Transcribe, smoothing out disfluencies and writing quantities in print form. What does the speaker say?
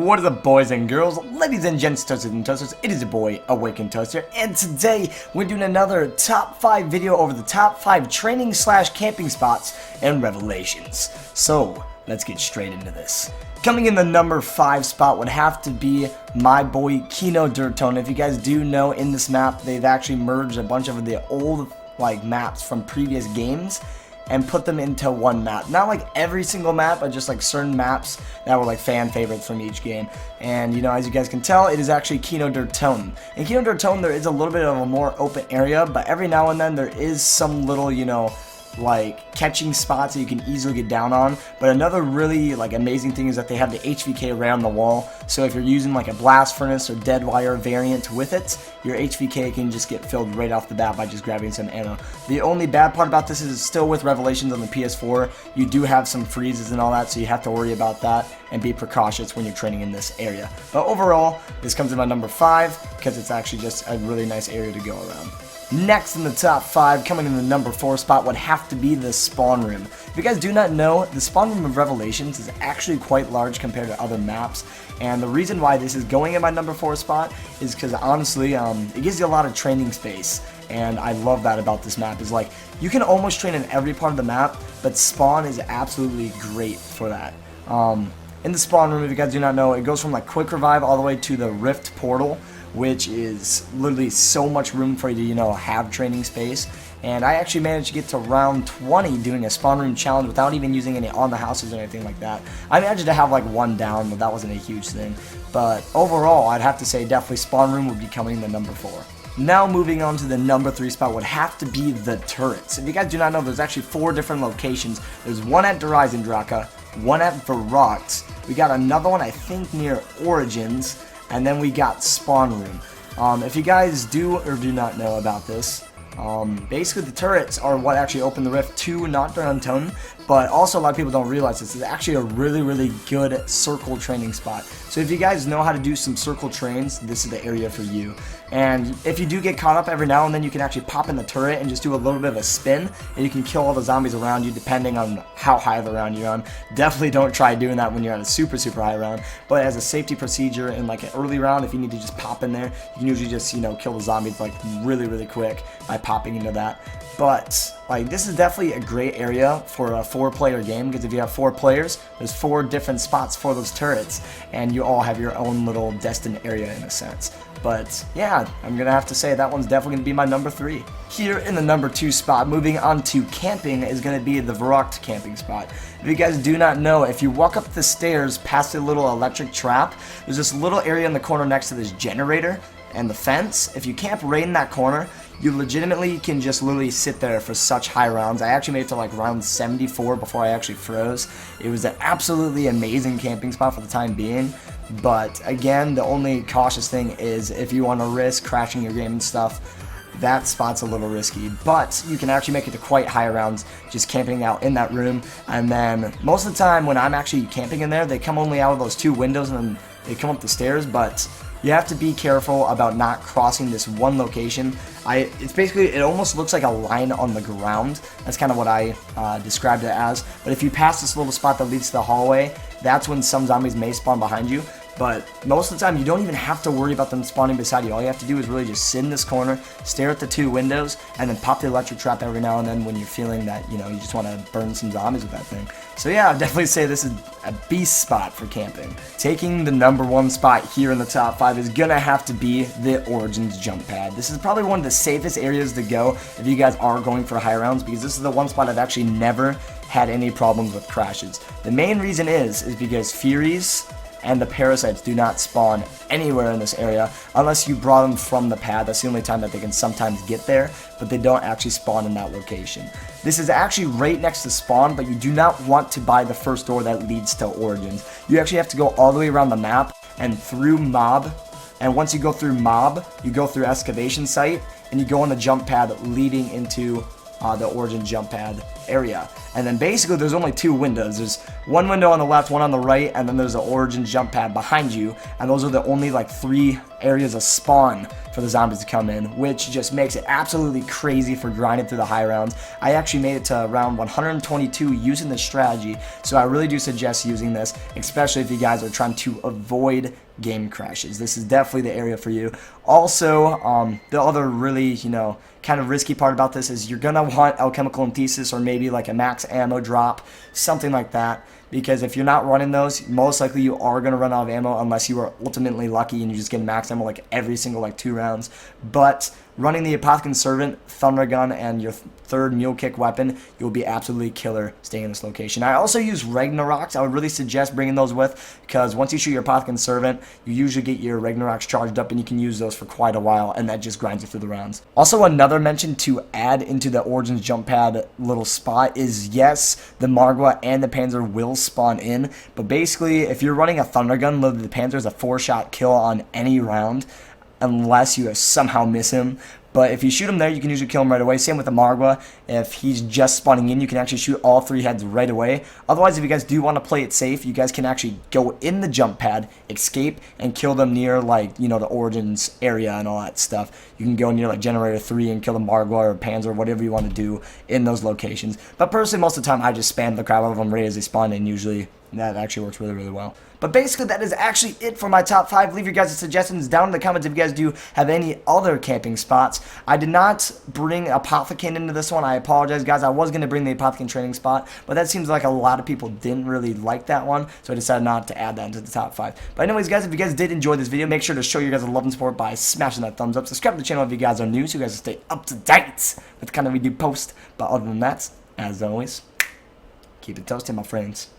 What is up, boys and girls, ladies and gents, toasters and toasters? It is your boy, Awakened Toaster, and today we're doing another top 5 video over the top 5 training / camping spots and revelations. So, let's get straight into this. Coming in the number 5 spot would have to be my boy Kino Dirt Tone. If you guys do know, in this map, they've actually merged a bunch of the old maps from previous games and put them into one map. Not like every single map, but just like certain maps that were like fan favorites from each game. And you know, as you guys can tell, it is actually Kino Dirt Tone. In Kino Dirt Tone, there is a little bit of a more open area, but every now and then there is some little, you know, like catching spots that you can easily get down on. But another really amazing thing is that they have the HVK right on the wall, so if you're using like a blast furnace or dead wire variant with it, your HVK can just get filled right off the bat by just grabbing some ammo. The only bad part about this is still with Revelations on the PS4, you do have some freezes and all that, so you have to worry about that and be precautious when you're training in this area. But overall, this comes in my number 5 because it's actually just a really nice area to go around. Next in the top 5, coming in the number 4 spot, would have to be the spawn room. If you guys do not know, the spawn room of Revelations is actually quite large compared to other maps, and the reason why this is going in my number 4 spot is because honestly, it gives you a lot of training space, and I love that about this map. Is like, you can almost train in every part of the map, but spawn is absolutely great for that. In the spawn room, if you guys do not know, it goes from like quick revive all the way to the rift portal, which is literally so much room for you to, you know, have training space. And I actually managed to get to round 20 doing a spawn room challenge without even using any on the houses or anything like that. I managed to have like 1 down, but that wasn't a huge thing. But overall, I'd have to say definitely spawn room would be coming in the number 4. Now moving on to the number 3 spot would have to be the turrets. If you guys do not know, there's actually 4 different locations. There's one at Draka, one at Varrock, we got another one I think near Origins, and then we got spawn room. If you guys do or do not know about this, basically the turrets are what actually open the rift to Not Dirt Tone, but also a lot of people don't realize this is actually a really good circle training spot. So if you guys know how to do some circle trains, this is the area for you. And if you do get caught up every now and then, you can actually pop in the turret and just do a little bit of a spin, and you can kill all the zombies around you depending on how high of the round you're on. Definitely don't try doing that when you're at a super high round, but as a safety procedure in like an early round, if you need to just pop in there, you can usually just, you know, kill the zombies like really quick by popping into that. But like, this is definitely a great area for a 4-player game, because if you have 4 players, there's 4 different spots for those turrets, and you all have your own little destined area in a sense. But yeah, I'm gonna have to say that one's definitely gonna be my number 3. Here in the number 2 spot, moving on to camping, is gonna be the Varrock camping spot. If you guys do not know, if you walk up the stairs past the little electric trap, there's this little area in the corner next to this generator and the fence. If you camp right in that corner, you legitimately can just literally sit there for such high rounds. I actually made it to like round 74 before I actually froze. It was an absolutely amazing camping spot for the time being. But again, the only cautious thing is if you want to risk crashing your game and stuff, that spot's a little risky. But you can actually make it to quite high rounds just camping out in that room. And then most of the time when I'm actually camping in there, they come only out of those 2 windows and then they come up the stairs. But you have to be careful about not crossing this one location. It's basically, it almost looks like a line on the ground. That's kind of what I described it as. But if you pass this little spot that leads to the hallway, that's when some zombies may spawn behind you. But most of the time, you don't even have to worry about them spawning beside you. All you have to do is really just sit in this corner, stare at the 2 windows, and then pop the electric trap every now and then when you're feeling that, you know, you just want to burn some zombies with that thing. So yeah, I'd definitely say this is a beast spot for camping. Taking the number 1 spot here in the top 5 is gonna have to be the Origins jump pad. This is probably one of the safest areas to go if you guys are going for high rounds, because this is the one spot I've actually never had any problems with crashes. The main reason is because Furies and the parasites do not spawn anywhere in this area unless you brought them from the pad. That's the only time that they can sometimes get there, but they don't actually spawn in that location. This is actually right next to spawn, but you do not want to buy the first door that leads to Origins. You actually have to go all the way around the map and through mob, and once you go through mob, you go through excavation site, and you go on the jump pad leading into the Origin jump pad area. And then basically there's only 2 windows. There's one window on the left, one on the right, and then there's the Origin jump pad behind you, and those are the only like 3 areas of spawn for the zombies to come in, which just makes it absolutely crazy for grinding through the high rounds. I actually made it to round 122 using this strategy, so I really do suggest using this, especially if you guys are trying to avoid game crashes. This is definitely the area for you. Also, the other really, kind of risky part about this is you're gonna want alchemical and thesis, or maybe like a max ammo drop, something like that, because if you're not running those, most likely you are gonna run out of ammo unless you are ultimately lucky and you just get max ammo like every single 2 rounds. But running the Apothecary Servant, Thunder Gun, and your third Mule Kick weapon, you'll be absolutely killer staying in this location. I also use Ragnarok's. I would really suggest bringing those with, because once you shoot your Apothecary Servant, you usually get your Ragnarok's charged up and you can use those for quite a while, and that just grinds you through the rounds. Also, another mention to add into the Origins jump pad little spot is, yes, the Margwa and the Panzer will spawn in, but basically if you're running a Thunder Gun, the Panzer is a 4-shot kill on any round, unless you somehow miss him. But if you shoot him there, you can usually kill him right away. Same with the Margwa. If he's just spawning in, you can actually shoot all 3 heads right away. Otherwise, if you guys do want to play it safe, you guys can actually go in the jump pad, escape, and kill them near, the Origins area and all that stuff. You can go near, Generator 3 and kill the Margwa or Panzer, whatever you want to do in those locations. But personally, most of the time, I just spam the crap out of them right as they spawn in, usually. That actually works really, really well. But basically, that is actually it for my top 5. Leave your guys' suggestions down in the comments if you guys do have any other camping spots. I did not bring Apothecary into this one. I apologize, guys. I was going to bring the Apothecary training spot, but that seems like a lot of people didn't really like that one, so I decided not to add that into the top 5. But anyways, guys, if you guys did enjoy this video, make sure to show your guys a love and support by smashing that thumbs up. Subscribe to the channel if you guys are new, so you guys will stay up to date with the kind of we do post. But other than that, as always, keep it toasty, my friends.